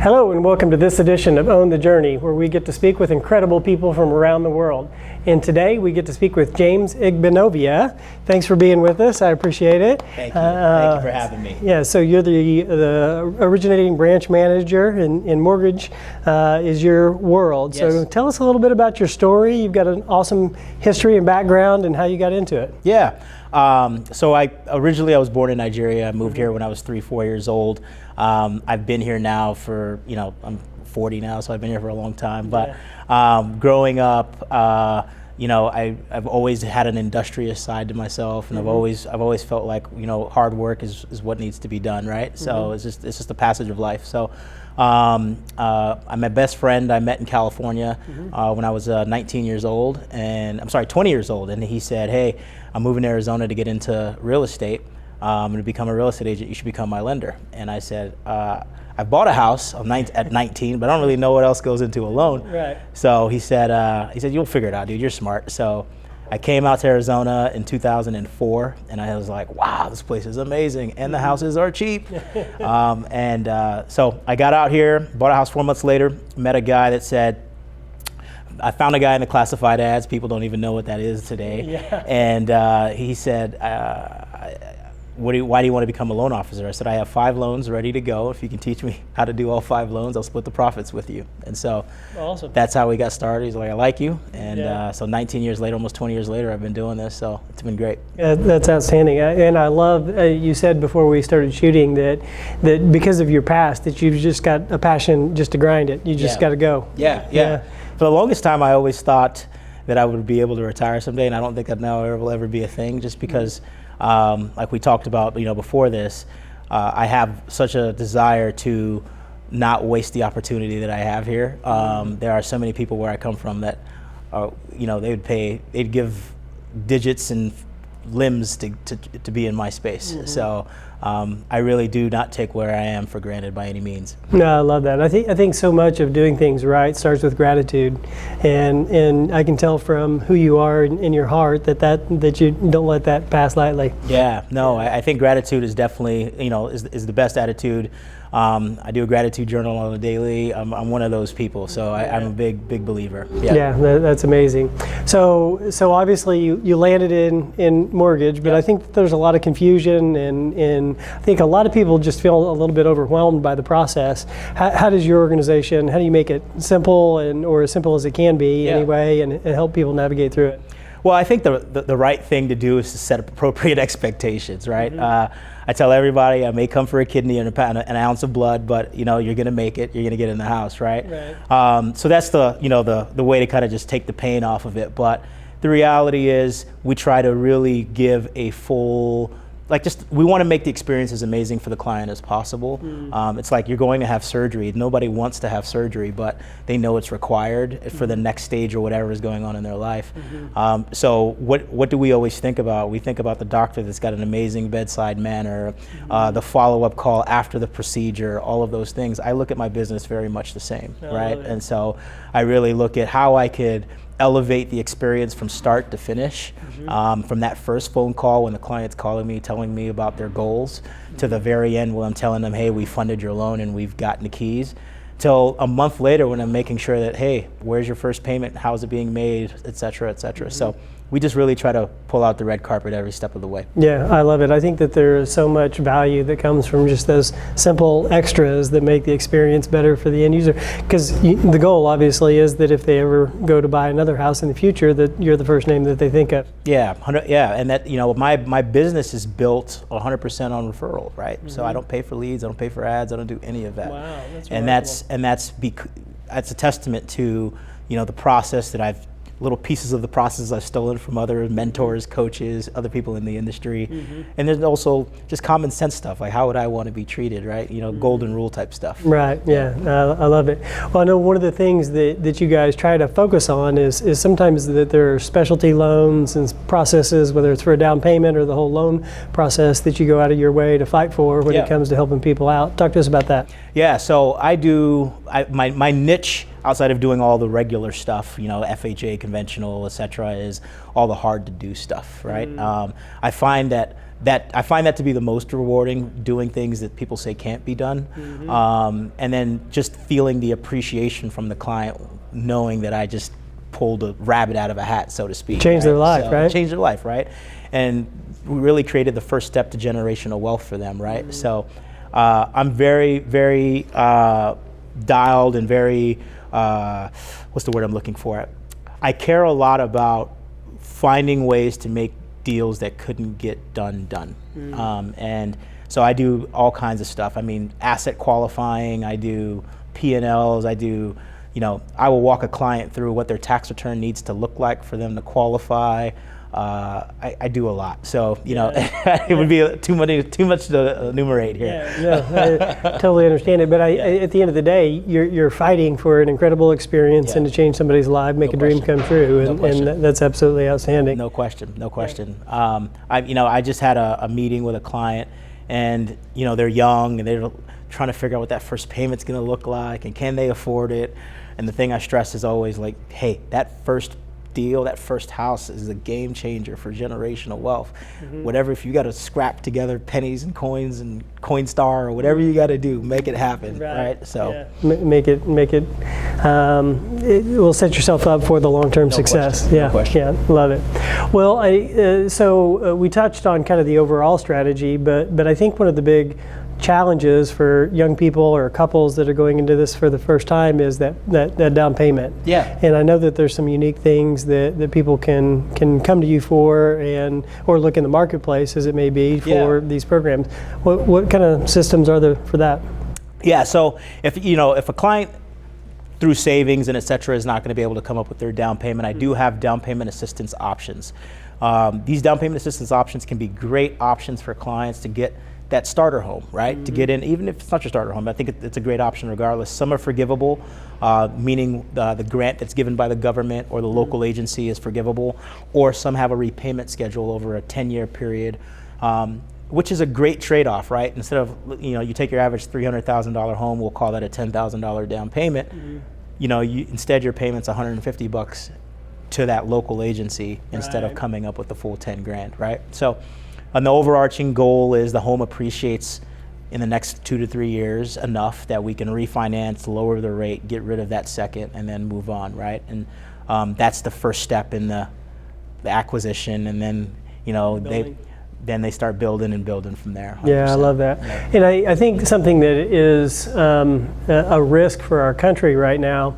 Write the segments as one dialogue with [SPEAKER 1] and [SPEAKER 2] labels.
[SPEAKER 1] Hello and welcome to this edition of Own the Journey, where we get to speak with incredible people from around the world. And today we get to speak with James Igbinovia. Thanks for being with us. I appreciate it.
[SPEAKER 2] Thank you. Thank you for having me.
[SPEAKER 1] Yeah, so you're the originating branch manager in mortgage is your world.
[SPEAKER 2] Yes.
[SPEAKER 1] So tell us a little bit about your story. You've got an awesome history and background and how you got into it.
[SPEAKER 2] Yeah. So I was born in Nigeria. I moved here when I was 3-4 years old. I've been here now for, I'm 40 now, so I've been here for a long time. But growing up, I've always had an industrious side to myself, and I've always felt like, hard work is what needs to be done, right? So it's just a passage of life. So my best friend I met in California when I was 19 years old, 20 years old, and he said, "Hey, I'm moving to Arizona to get into real estate. I'm going to become a real estate agent. You should become my lender." And I said, I bought a house at 19, but I don't really know what else goes into a loan.
[SPEAKER 1] Right.
[SPEAKER 2] So he said, "You'll figure it out, dude. You're smart." So I came out to Arizona in 2004, and I was like, "Wow, this place is amazing, and the houses are cheap." So I got out here, bought a house 4 months later, met a guy that said, I found a guy in the classified ads. People don't even know what that is today.
[SPEAKER 1] Yeah.
[SPEAKER 2] And he said, why do you want to become a loan officer? I said, "I have 5 loans ready to go. If you can teach me how to do all 5 loans, I'll split the profits with you." And so
[SPEAKER 1] Awesome.
[SPEAKER 2] That's how we got started. He's like, "I like you." And
[SPEAKER 1] Yeah.
[SPEAKER 2] so 19 years later, almost 20 years later, I've been doing this. So it's been great.
[SPEAKER 1] That's outstanding. And I love, you said before we started shooting that because of your past, that you've just got a passion just to grind it. You just got to go.
[SPEAKER 2] Yeah. For the longest time, I always thought that I would be able to retire someday, and I don't think that now will ever be a thing, just because, like we talked about, before this, I have such a desire to not waste the opportunity that I have here. There are so many people where I come from that, they'd give digits and limbs to be in my space. So I really do not take where I am for granted by any means.
[SPEAKER 1] No, I love that. I think so much of doing things right starts with gratitude, and I can tell from who you are in your heart that you don't let that pass lightly.
[SPEAKER 2] Yeah, no, I think gratitude is definitely is the best attitude. I do a gratitude journal on a daily. I'm one of those people, so I'm a big believer.
[SPEAKER 1] Yeah, that's amazing. So obviously you landed in mortgage, but I think that there's a lot of confusion, and I think a lot of people just feel a little bit overwhelmed by the process. How does your organization, how do you make it simple or as simple as it can be anyway, and help people navigate through it?
[SPEAKER 2] Well, I think the right thing to do is to set up appropriate expectations, right? I tell everybody I may come for a kidney and an ounce of blood, but you're going to make it. You're going to get in the house, right? So that's the way to kind of just take the pain off of it. But the reality is we try to really give a full, we want to make the experience as amazing for the client as possible. It's like you're going to have surgery. Nobody wants to have surgery, but they know it's required for the next stage or whatever is going on in their life. So what do we always think about? We think about the doctor that's got an amazing bedside manner, the follow-up call after the procedure, all of those things. I look at my business very much the same, right? And so I really look at how I could elevate the experience from start to finish, from that first phone call when the client's calling me, telling me about their goals, to the very end when I'm telling them, "Hey, we funded your loan and we've gotten the keys," till a month later when I'm making sure that, "Hey, where's your first payment? How's it being made?" et cetera, et cetera. So we just really try to pull out the red carpet every step of the way.
[SPEAKER 1] Yeah, I love it. I think that there is so much value that comes from just those simple extras that make the experience better for the end user. Because the goal, obviously, is that if they ever go to buy another house in the future, that you're the first name that they think of.
[SPEAKER 2] Yeah, and that my business is built 100% on referral, right? So I don't pay for leads, I don't pay for ads, I don't do any of that.
[SPEAKER 1] Wow, that's
[SPEAKER 2] and that's a testament to the process that little pieces of the process I've stolen from other mentors, coaches, other people in the industry. And there's also just common sense stuff, like how would I want to be treated, right? Golden rule type stuff.
[SPEAKER 1] Right, yeah, I love it. Well, I know one of the things that you guys try to focus on is sometimes that there are specialty loans and processes, whether it's for a down payment or the whole loan process that you go out of your way to fight for when it comes to helping people out. Talk to us about that.
[SPEAKER 2] Yeah, so my niche outside of doing all the regular stuff, FHA, conventional, et cetera, is all the hard to do stuff, right? I find that that I find that to be the most rewarding, doing things that people say can't be done. And then just feeling the appreciation from the client, knowing that I just pulled a rabbit out of a hat, so to speak.
[SPEAKER 1] Changed their life, right?
[SPEAKER 2] Changed their life, right? And we really created the first step to generational wealth for them, right? So I'm very, very dialed and very, what's the word I'm looking for? I care a lot about finding ways to make deals that couldn't get done. And so I do all kinds of stuff. I mean, asset qualifying, I do P&Ls, I do, I will walk a client through what their tax return needs to look like for them to qualify. I do a lot. So, it would be too much to enumerate here.
[SPEAKER 1] I totally understand it. But at the end of the day, you're fighting for an incredible experience and to change somebody's life, make a dream come true. And that's absolutely outstanding.
[SPEAKER 2] No question. I just had a meeting with a client, and, they're young and they're trying to figure out what that first payment's going to look like and can they afford it. And the thing I stress is always like, hey, that first deal, that first house is a game changer for generational wealth. Whatever, if you got to scrap together pennies and coins and Coinstar or whatever you got to do, make it happen, right? So
[SPEAKER 1] make it. It will set yourself up for the long-term success.
[SPEAKER 2] Question. No question.
[SPEAKER 1] Yeah, love it. Well, so we touched on kind of the overall strategy, but I think one of the big challenges for young people or couples that are going into this for the first time is that down payment.
[SPEAKER 2] Yeah.
[SPEAKER 1] And I know that there's some unique things that people can come to you for or look in the marketplace as it may be for these programs. What kind of systems are there for that? Yeah.
[SPEAKER 2] So if a client through savings and et cetera is not going to be able to come up with their down payment, I do have down payment assistance options. These down payment assistance options can be great options for clients to get that starter home, right? To get in, even if it's not your starter home, I think it's a great option regardless. Some are forgivable, meaning the grant that's given by the government or the local agency is forgivable, or some have a repayment schedule over a 10-year period, which is a great trade-off, right? Instead of, you take your average $300,000 home, we'll call that a $10,000 down payment. Instead your payment's $150 to that local agency instead of coming up with the full 10 grand, right? So, and the overarching goal is the home appreciates in the next 2 to 3 years enough that we can refinance, lower the rate, get rid of that second, and then move on, right? And that's the first step in the acquisition, and then they start building from there. 100%.
[SPEAKER 1] Yeah, I love that. Yeah. And I think something that is a risk for our country right now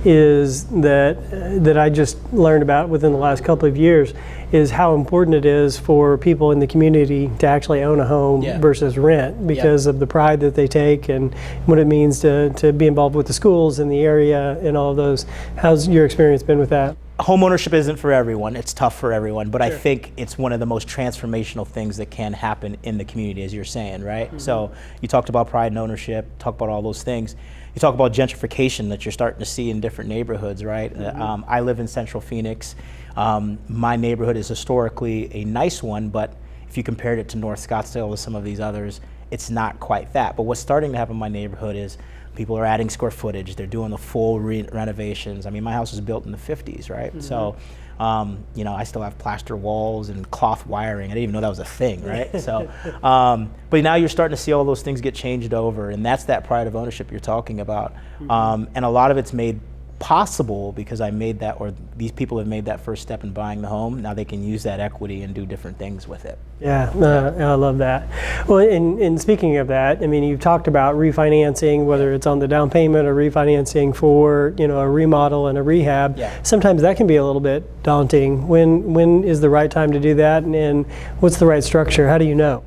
[SPEAKER 1] is that I just learned about within the last couple of years is how important it is for people in the community to actually own a home versus rent because of the pride that they take and what it means to be involved with the schools in the area and all of those. How's your experience been with that?
[SPEAKER 2] Homeownership isn't for everyone. It's tough for everyone, but I think it's one of the most transformational things that can happen in the community, as you're saying, right? So you talked about pride and ownership, talk about all those things. You talk about gentrification that you're starting to see in different neighborhoods, right? I live in Central Phoenix. My neighborhood is historically a nice one, but if you compared it to North Scottsdale or some of these others, it's not quite that. But what's starting to happen in my neighborhood is people are adding square footage. They're doing the full renovations. I mean, my house was built in the 50s, right? So, I still have plaster walls and cloth wiring. I didn't even know that was a thing, right? So, but now you're starting to see all those things get changed over, and that's that pride of ownership you're talking about. And a lot of it's made possible because I made that, or these people have made that first step in buying the home. Now they can use that equity and do different things with it.
[SPEAKER 1] Yeah, I love that. Well, and speaking of that, I mean, you've talked about refinancing, whether it's on the down payment or refinancing for, a remodel and a rehab. Sometimes that can be a little bit daunting. When is the right time to do that, and what's the right structure? How do you know?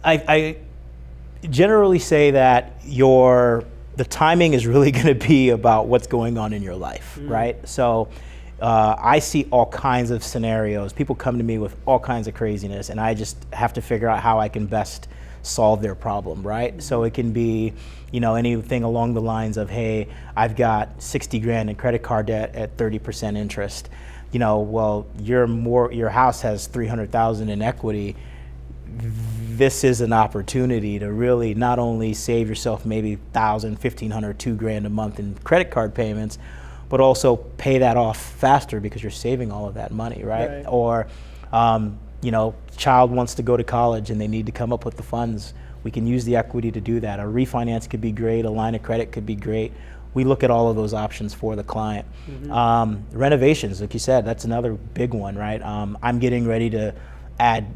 [SPEAKER 2] I generally say that the timing is really going to be about what's going on in your life, right? So I see all kinds of scenarios. People come to me with all kinds of craziness, and I just have to figure out how I can best solve their problem, right? So it can be, anything along the lines of, hey, I've got 60 grand in credit card debt at 30% interest. Well, your house has 300,000 in equity. This is an opportunity to really not only save yourself maybe $1,000, $1,500, $2,000 a month in credit card payments, but also pay that off faster because you're saving all of that money, right? Or child wants to go to college and they need to come up with the funds, we can use the equity to do that. A refinance could be great, a line of credit could be great. We look at all of those options for the client. Renovations, like you said, that's another big one, right? I'm getting ready to add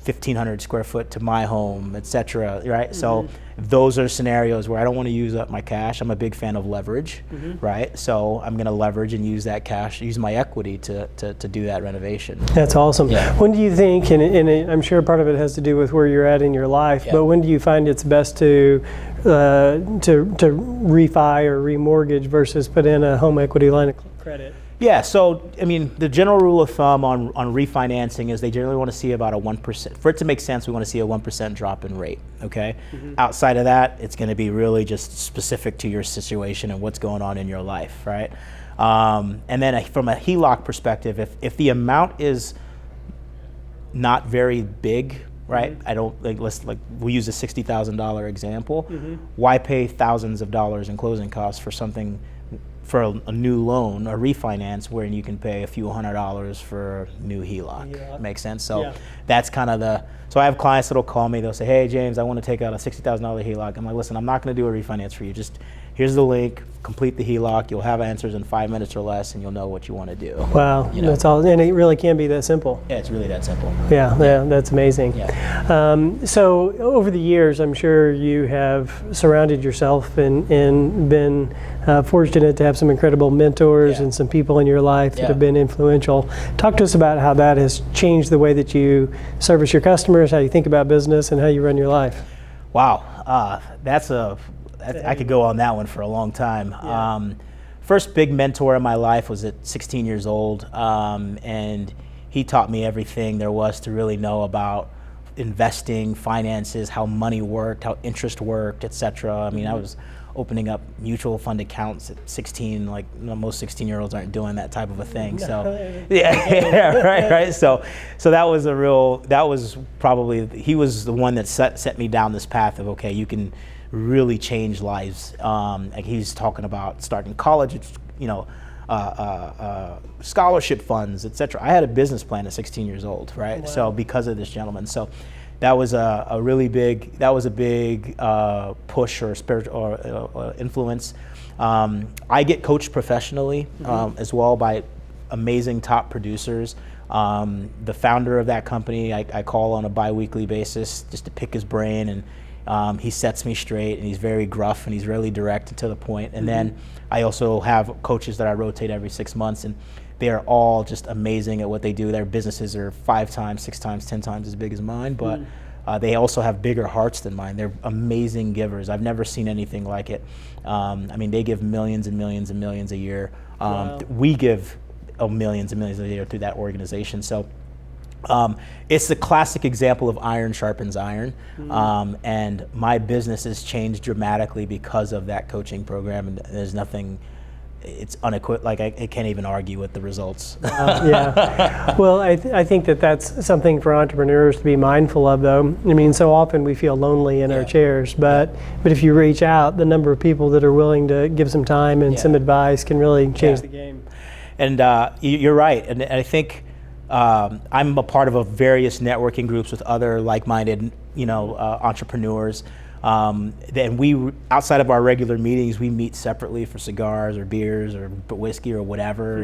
[SPEAKER 2] 1,500 square foot to my home, et cetera, right? So those are scenarios where I don't want to use up my cash. I'm a big fan of leverage, right? So I'm going to leverage and use that cash, use my equity to do that renovation.
[SPEAKER 1] That's awesome.
[SPEAKER 2] Yeah.
[SPEAKER 1] When do you think, and I'm sure part of it has to do with where you're at in your life, but when do you find it's best to refi or remortgage versus put in a home equity line of credit?
[SPEAKER 2] Yeah, so I mean, the general rule of thumb on refinancing is they generally want to see about a 1%. For it to make sense, we want to see a 1% drop in rate, okay? Outside of that, it's going to be really just specific to your situation and what's going on in your life, right? And then from a HELOC perspective, if the amount is not very big, right? I don't we use a $60,000 example. Why pay thousands of dollars in closing costs for something, for a new loan, a refinance, where you can pay a few $100s for a new HELOC? Makes sense. So that's kind of so I have clients that'll call me, they'll say, hey James, I want to take out a $60,000 HELOC. I'm like, listen, I'm not going to do a refinance for you. Just here's the link, complete the HELOC. You'll have answers in 5 minutes or less, and you'll know what you want to do.
[SPEAKER 1] Wow, that's all, and it really can be that simple.
[SPEAKER 2] Yeah, it's really that simple.
[SPEAKER 1] Yeah, that's amazing. So over the years, I'm sure you have surrounded yourself and been fortunate to have some incredible mentors and some people in your life that have been influential. Talk to us about how that has changed the way that you service your customers, how you think about business, and how you run your life.
[SPEAKER 2] Wow, I could go on that one for a long time. First big mentor in my life was at 16 years old, and he taught me everything there was to really know about investing, finances, how money worked, how interest worked, etc. I mean, I was opening up mutual fund accounts at 16, like most 16-year-olds aren't doing that type of a thing. So right. So that was probably, he was the one that set me down this path of, okay, you can really change lives. Like he's talking about starting college, scholarship funds, etc. I had a business plan at 16 years old, right? Wow. So because of this gentleman, so that was a big push or spiritual or influence. I get coached professionally as well by amazing top producers. The founder of that company, I call on a bi-weekly basis just to pick his brain, and he sets me straight, and he's very gruff and he's really direct and to the point. And then I also have coaches that I rotate every 6 months, and they are all just amazing at what they do. Their businesses are 5 times, 6 times, 10 times as big as mine, but they also have bigger hearts than mine. They're amazing givers. I've never seen anything like it. I mean, they give millions and millions and millions a year. We give millions and millions a year through that organization. So it's the classic example of iron sharpens iron, and my business has changed dramatically because of that coaching program, and there's nothing, it's unequivocal, like I can't even argue with the results. Well, I think that's something for entrepreneurs to be mindful of, though. I mean, so often we feel lonely in our chairs, but if you reach out, the number of people that are willing to give some time and some advice can really change the game. And you're right, and I think I'm a part of various networking groups with other like-minded, entrepreneurs. Then we, outside of our regular meetings, we meet separately for cigars or beers or whiskey or whatever,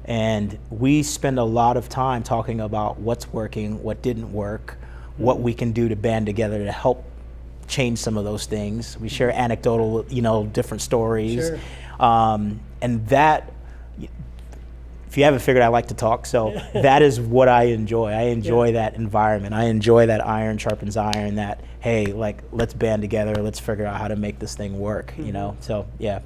[SPEAKER 2] and we spend a lot of time talking about what's working, what didn't work, what we can do to band together to help change some of those things. We share anecdotal, different stories, and that. If you haven't figured, I like to talk, so that is what I enjoy. I enjoy that environment. I enjoy that iron sharpens iron, that, hey, like, let's band together, let's figure out how to make this thing work, so, yeah.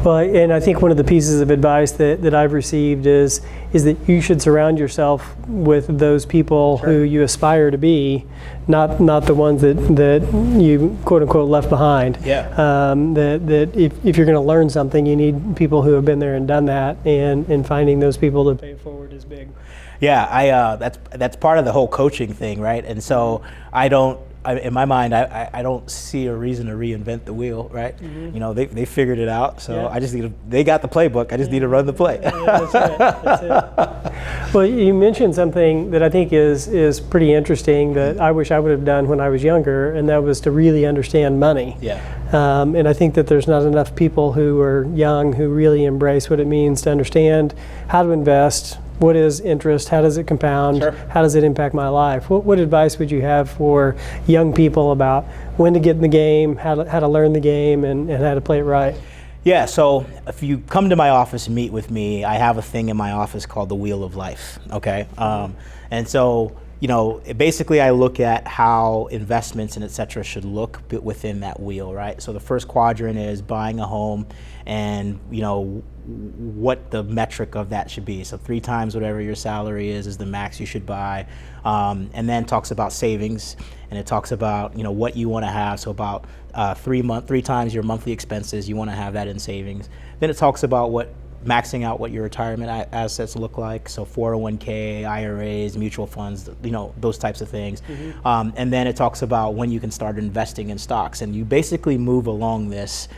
[SPEAKER 1] Well, and I think one of the pieces of advice that I've received is that you should surround yourself with those people who you aspire to be, not the ones that you quote unquote left behind. That if you're going to learn something, you need people who have been there and done that, and finding those people to pay it forward is big.
[SPEAKER 2] Yeah, that's part of the whole coaching thing, right? And so in my mind, I don't see a reason to reinvent the wheel, right? They figured it out, so I just they got the playbook. I just need to run the play.
[SPEAKER 1] That's it. Well, you mentioned something that I think is pretty interesting that I wish I would have done when I was younger, and that was to really understand money.
[SPEAKER 2] Yeah.
[SPEAKER 1] And I think that there's not enough people who are young who really embrace what it means to understand how to invest, what is interest, how does it compound,
[SPEAKER 2] Sure.
[SPEAKER 1] how does it impact my life. What advice would you have for young people about when to get in the game, how to learn the game, and how to play it right?
[SPEAKER 2] Yeah, so if you come to my office and meet with me, I have a thing in my office called the Wheel of Life, okay? And so, basically I look at how investments and et cetera should look within that wheel, right? So the first quadrant is buying a home and, what the metric of that should be. So 3 times whatever your salary is the max you should buy. And then talks about savings, and it talks about, what you want to have. So about 3 times your monthly expenses, you want to have that in savings. Then it talks about maxing out what your retirement assets look like. So 401k, IRAs, mutual funds, those types of things. And then it talks about when you can start investing in stocks. And you basically move along this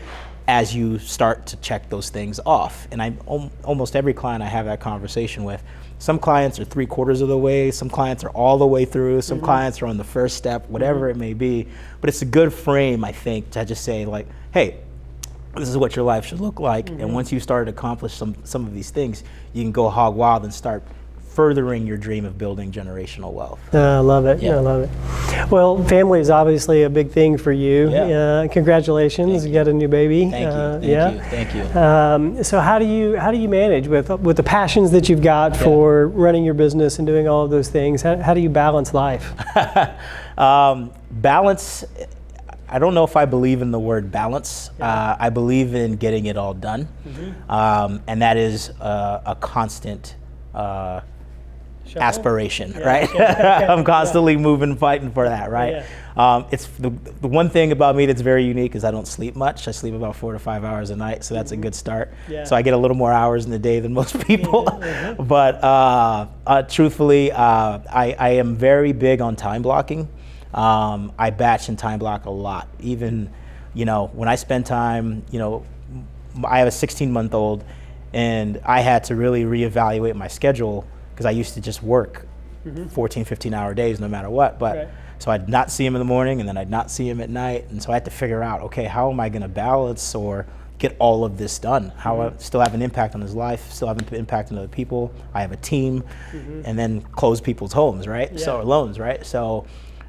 [SPEAKER 2] as you start to check those things off. And almost every client I have that conversation with, some clients are 3/4 of the way, some clients are all the way through, some clients are on the first step, whatever it may be. But it's a good frame, I think, to just say like, hey, this is what your life should look like. And once you start to accomplish some of these things, you can go hog wild and start furthering your dream of building generational wealth.
[SPEAKER 1] I love it.
[SPEAKER 2] Yeah.
[SPEAKER 1] I love it. Well, family is obviously a big thing for you.
[SPEAKER 2] Yeah.
[SPEAKER 1] Congratulations, you got a new baby.
[SPEAKER 2] Thank you.
[SPEAKER 1] So how do you manage with the passions that you've got for running your business and doing all of those things? How do you balance life?
[SPEAKER 2] Balance. I don't know if I believe in the word balance. I believe in getting it all done, and that is a constant aspiration, right? I'm constantly moving, fighting for that, right? It's the one thing about me that's very unique is I don't sleep much. I sleep about 4 to 5 hours a night, so that's a good start. So I get a little more hours in the day than most people. But truthfully, I am very big on time blocking. I batch and time block a lot. Even, when I spend time, I have a 16-month-old, and I had to really reevaluate my schedule because I used to just work 14, 15-hour days no matter what. But so I'd not see him in the morning, and then I'd not see him at night. And so I had to figure out, okay, how am I going to balance or get all of this done? How I still have an impact on his life, still have an impact on other people. I have a team, and then close people's homes, right? So loans, right? So,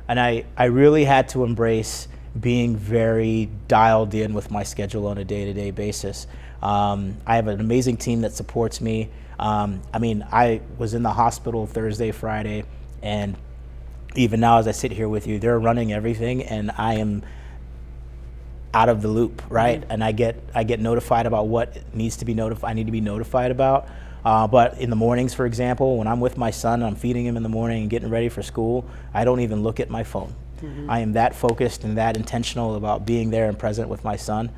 [SPEAKER 2] and I really had to embrace being very dialed in with my schedule on a day-to-day basis. I have an amazing team that supports me. I was in the hospital Thursday, Friday, and even now as I sit here with you, they're running everything, and I am out of the loop, right? And I get notified about what needs to be I need to be notified about. But in the mornings, for example, when I'm with my son, I'm feeding him in the morning and getting ready for school, I don't even look at my phone. I am that focused and that intentional about being there and present with my son.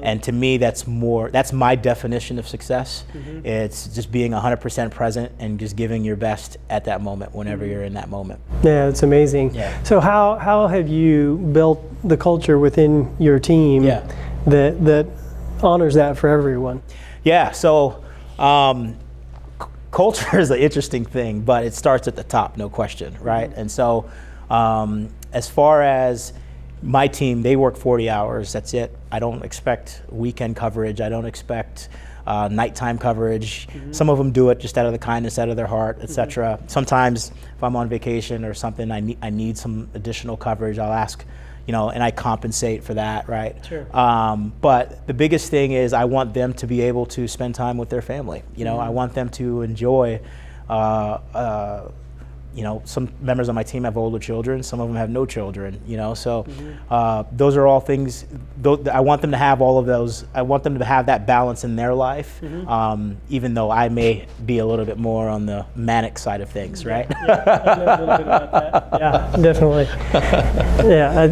[SPEAKER 2] And to me, that's my definition of success. It's just being 100% present and just giving your best at that moment, whenever you're in that moment.
[SPEAKER 1] Yeah, it's amazing. So how have you built the culture within your team that honors that for everyone? Yeah,
[SPEAKER 2] so culture is an interesting thing, but it starts at the top, no question, right? And so as far as my team, they work 40 hours, that's it. I don't expect weekend coverage. I don't expect nighttime coverage. Some of them do it just out of the kindness, out of their heart, etc. Sometimes if I'm on vacation or something, I need some additional coverage, I'll ask, and I compensate for that, right? But the biggest thing is I want them to be able to spend time with their family. I want them to enjoy some members of my team have older children, some of them have no children, so those are all things, I want them to have all of those, I want them to have that balance in their life, even though I may be a little bit more on the manic side of things, right?
[SPEAKER 1] I know a little bit about that. Yeah, definitely.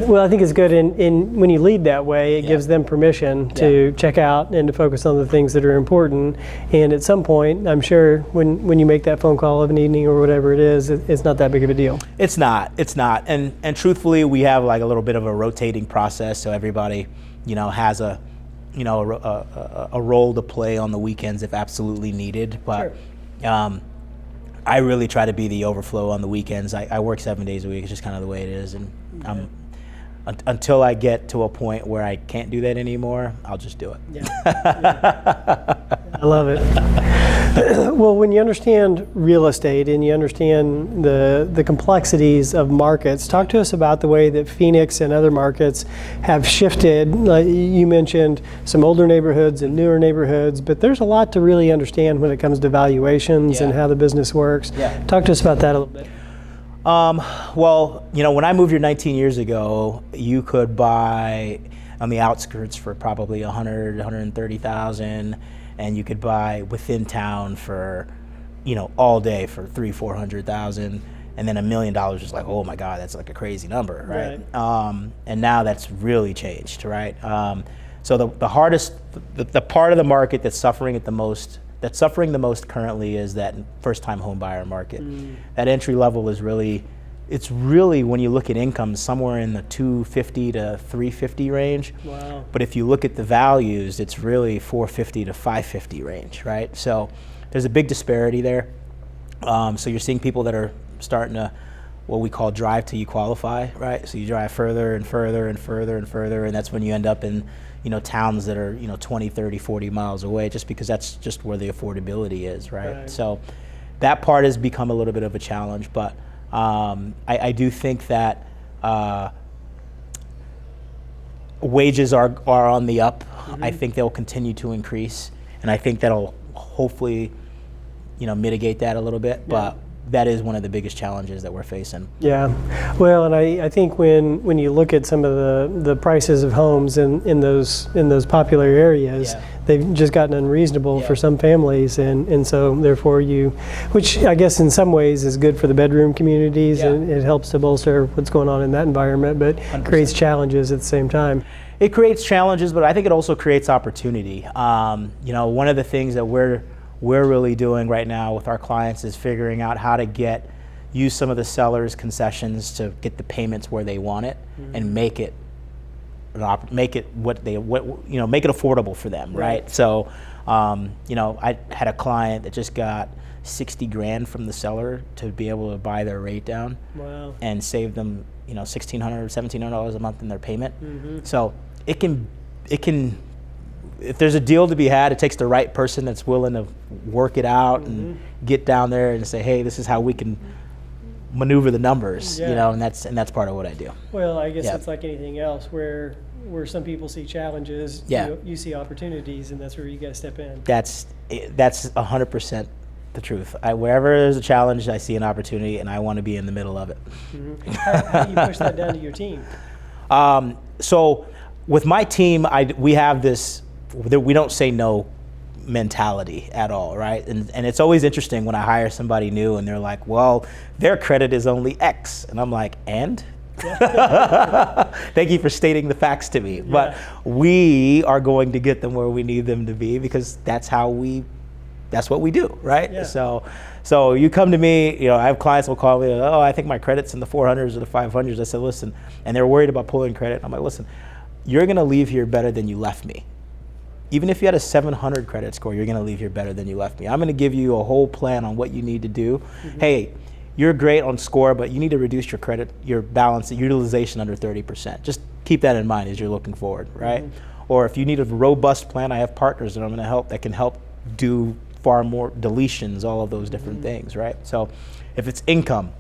[SPEAKER 1] Well, I think it's good when you lead that way, it gives them permission to check out and to focus on the things that are important. And at some point, I'm sure when you make that phone call of an evening or whatever it is, it's not that big of a deal.
[SPEAKER 2] It's not. And truthfully, we have like a little bit of a rotating process, so everybody, has a role to play on the weekends if absolutely needed. But I really try to be the overflow on the weekends. I work 7 days a week. It's just kind of the way it is. And until I get to a point where I can't do that anymore, I'll just do it.
[SPEAKER 1] I love it. Well, when you understand real estate and you understand the complexities of markets, talk to us about the way that Phoenix and other markets have shifted. You mentioned some older neighborhoods and newer neighborhoods, but there's a lot to really understand when it comes to valuations and how the business works. Talk to us about that a little bit.
[SPEAKER 2] Well, when I moved here 19 years ago, you could buy on the outskirts for probably 100, 130,000, and you could buy within town for, all day for 300,000-400,000, and then $1 million was like, oh my God, that's like a crazy number, right? And now that's really changed, right? So the hardest, the part of the market that's suffering the most currently is that first-time home buyer market. That entry level is really, when you look at income, somewhere in the 250 to 350 range.
[SPEAKER 1] Wow.
[SPEAKER 2] But if you look at the values, it's really 450 to 550 range, right? So there's a big disparity there. So you're seeing people that are starting to, what we call drive till you qualify, right? So you drive further and further and further and further, and that's when you end up in towns that are 20, 30, 40 miles away, just because that's just where the affordability is, right? So that part has become a little bit of a challenge, but I do think that wages are on the up. I think they'll continue to increase, and I think that'll hopefully mitigate that a little bit, but that is one of the biggest challenges that we're facing.
[SPEAKER 1] Yeah, well, and I think when you look at some of the prices of homes in those popular areas, they've just gotten unreasonable for some families, and so therefore which I guess in some ways is good for the bedroom communities, and it helps to bolster what's going on in that environment, but 100%. Creates challenges at the same time.
[SPEAKER 2] It creates challenges, but I think it also creates opportunity. One of the things that we're really doing right now with our clients is figuring out how to use some of the sellers' concessions to get the payments where they want it, and make it affordable for them, right? So, I had a client that just got $60,000 from the seller to be able to buy their rate down, and save them, $1,600, $1,700 a month in their payment. So it can. If there's a deal to be had, it takes the right person that's willing to work it out and get down there and say, hey, this is how we can maneuver the numbers, and that's part of what I do.
[SPEAKER 1] Well, I guess it's like anything else where some people see challenges, you see opportunities, and that's where you guys step in.
[SPEAKER 2] That's 100% the truth. Wherever there's a challenge, I see an opportunity, and I want to be in the middle of it.
[SPEAKER 1] How do you push that down to your team?
[SPEAKER 2] So with my team, we have this, we don't say no mentality at all, right? And it's always interesting when I hire somebody new and they're like, well, their credit is only X. And I'm like, and? Thank you for stating the facts to me. But we are going to get them where we need them to be, because that's what we do, right? So you come to me, I have clients will call me, oh, I think my credit's in the 400s or the 500s. I said, listen, and they're worried about pulling credit. I'm like, listen, you're going to leave here better than you left me. Even if you had a 700 credit score, you're going to leave here better than you left me. I'm going to give you a whole plan on what you need to do. Hey, you're great on score, but you need to reduce your credit, your balance, utilization under 30%. Just keep that in mind as you're looking forward, right? Or if you need a robust plan, I have partners that I'm going to help that can help do far more deletions, all of those different things, right? So if it's income,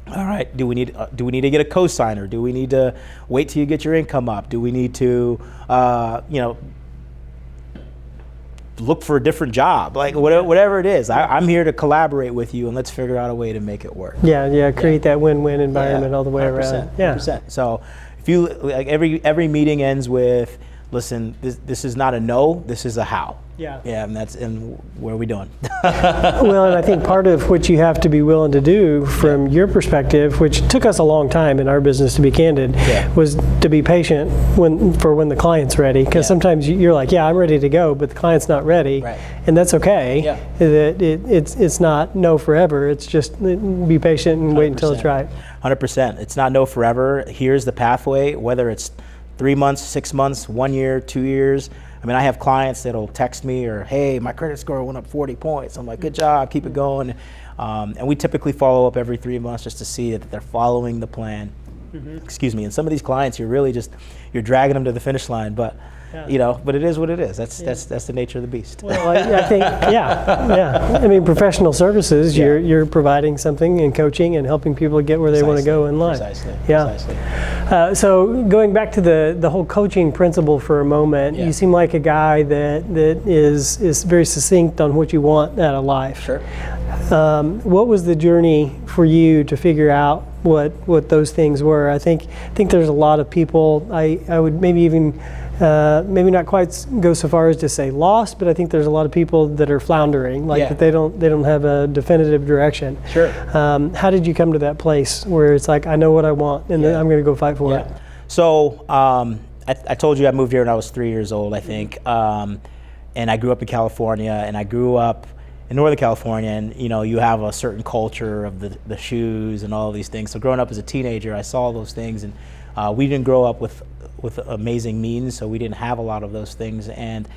[SPEAKER 2] all right, do we need to get a cosigner? Do we need to wait till you get your income up? Do we need to, look for a different job? Like whatever it is, I'm here to collaborate with you, and let's figure out a way to make it work.
[SPEAKER 1] Create that win-win environment all the way 100%, around.
[SPEAKER 2] 100%. So if you every meeting ends with, listen, this is not a no, this is a how. And where are we doing?
[SPEAKER 1] Well, and I think part of what you have to be willing to do from your perspective, which took us a long time in our business, to be candid, was to be patient when the client's ready. Because sometimes you're like, I'm ready to go, but the client's not ready, and that's okay. It's not no forever. It's just be patient and 100%. Wait until it's right.
[SPEAKER 2] 100%. It's not no forever. Here's the pathway, whether it's 3 months, 6 months, 1 year, 2 years. I mean, I have clients that'll text me or, hey, my credit score went up 40 points. I'm like, good job, keep it going. And we typically follow up every 3 months just to see that they're following the plan. Excuse me. And some of these clients, you're dragging them to the finish line, but but it is what it is. That's the nature of the beast.
[SPEAKER 1] Well, I think, I mean, professional services, you're providing something and coaching and helping people get where they want to go in life.
[SPEAKER 2] Precisely.
[SPEAKER 1] So going back to the whole coaching principle for a moment, you seem like a guy that is very succinct on what you want out of life.
[SPEAKER 2] Sure.
[SPEAKER 1] What was the journey for you to figure out what those things were? I think there's a lot of people, I would maybe even maybe not quite go so far as to say lost, but I think there's a lot of people that are floundering, that they don't have a definitive direction.
[SPEAKER 2] Sure.
[SPEAKER 1] How did you come to that place where it's like, I know what I want and I'm going to go fight for it?
[SPEAKER 2] So I told you I moved here when I was 3 years old, I think, and I grew up in California, and I grew up in Northern California, and you have a certain culture of the shoes and all these things. So growing up as a teenager, I saw those things, and we didn't grow up with amazing means, so we didn't have a lot of those things, and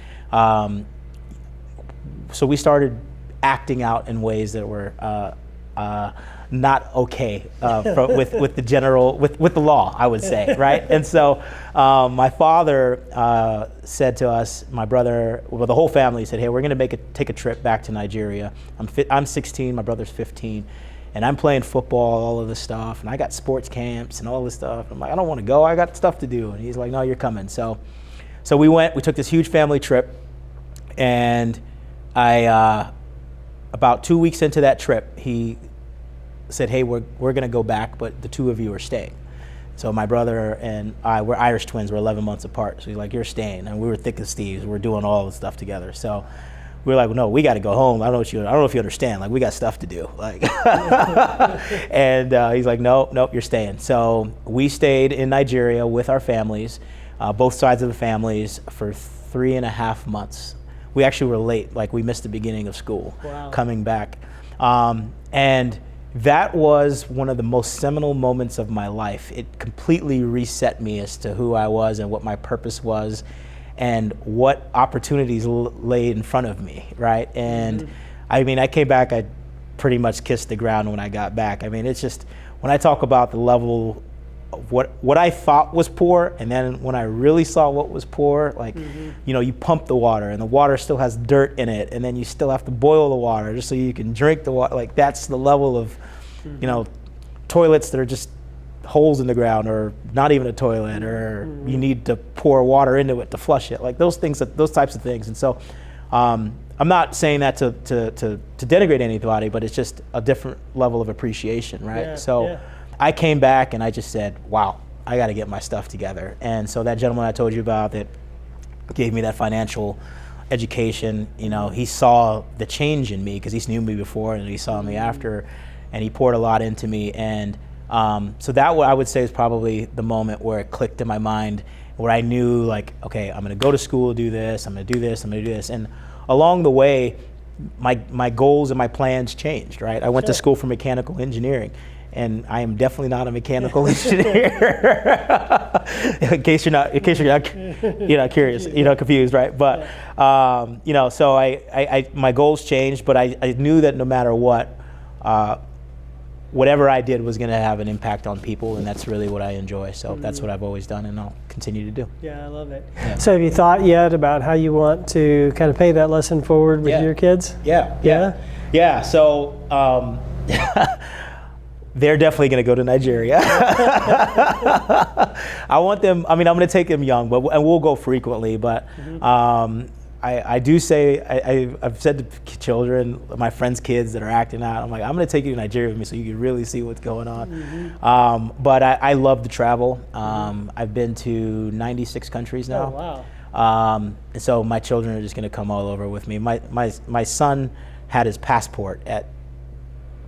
[SPEAKER 2] so we started acting out in ways that were not okay with the general with the law, I would say, right? And so my father said to us, my brother, well, the whole family said, hey, we're going to take a trip back to Nigeria. I'm 16, my brother's 15. And I'm playing football, all of this stuff, and I got sports camps and all this stuff. I'm like, I don't want to go. I got stuff to do. And he's like, no, you're coming. So we went. We took this huge family trip, and I about 2 weeks into that trip, he said, hey, we're going to go back, but the two of you are staying. So my brother and I, we're Irish twins. We're 11 months apart. So he's like, you're staying. And we were thick as thieves. We're doing all the stuff together. So we were like, well, no, we got to go home. I don't know if you understand. Like, we got stuff to do. Like, and he's like, nope, you're staying. So we stayed in Nigeria with our families, both sides of the families, for 3.5 months. We actually were late. Like, we missed the beginning of school coming back. And that was one of the most seminal moments of my life. It completely reset me as to who I was and what my purpose was, and what opportunities lay in front of me, right? And I mean, I came back, I pretty much kissed the ground when I got back. I mean, it's just, when I talk about the level of what I thought was poor, and then when I really saw what was poor, like, you pump the water, and the water still has dirt in it, and then you still have to boil the water just so you can drink the water. Like, that's the level of, toilets that are just holes in the ground, or not even a toilet, or you need to pour water into it to flush it, like those types of things. And so I'm not saying that to denigrate anybody, but it's just a different level of appreciation, right? I came back and I just said, wow, I got to get my stuff together. And so that gentleman I told you about that gave me that financial education, he saw the change in me, because he knew me before and he saw me after, and he poured a lot into me. And so that I would say is probably the moment where it clicked in my mind, where I knew, like, okay, I'm going to go to school, do this, I'm going to do this, I'm going to do this. And along the way, my goals and my plans changed, right? I went to school for mechanical engineering, and I am definitely not a mechanical engineer. in case you're not curious, confused, right? But so I my goals changed, but I knew that no matter what, whatever I did was going to have an impact on people, and that's really what I enjoy. So that's what I've always done, and I'll continue to do.
[SPEAKER 1] Yeah, I love it. Yeah. So have you thought yet about how you want to kind of pay that lesson forward with your kids?
[SPEAKER 2] Yeah. So they're definitely going to go to Nigeria. I want them, I'm going to take them young, and we'll go frequently, but I do say, I've said to children, my friends' kids that are acting out, I'm like, I'm going to take you to Nigeria with me so you can really see what's going on. But I love to travel. I've been to 96 countries now.
[SPEAKER 1] Oh, wow.
[SPEAKER 2] And so my children are just going to come all over with me. My son had his passport at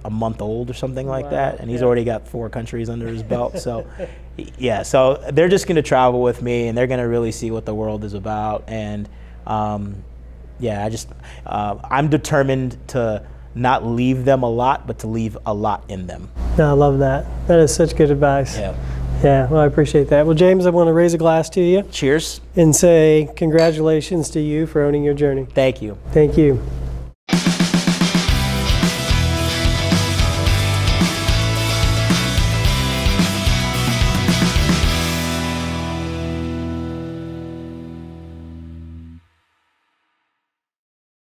[SPEAKER 2] a month old or something like that, and he's already got 4 countries under his belt. So so they're just going to travel with me, and they're going to really see what the world is about. And I'm determined to not leave them a lot, but to leave a lot in them.
[SPEAKER 1] No, I love that. That is such good advice. Yeah, well, I appreciate that. Well, James, I want to raise a glass to you
[SPEAKER 2] Cheers.
[SPEAKER 1] and say congratulations to you for owning your journey.
[SPEAKER 2] Thank you.
[SPEAKER 1] Thank you.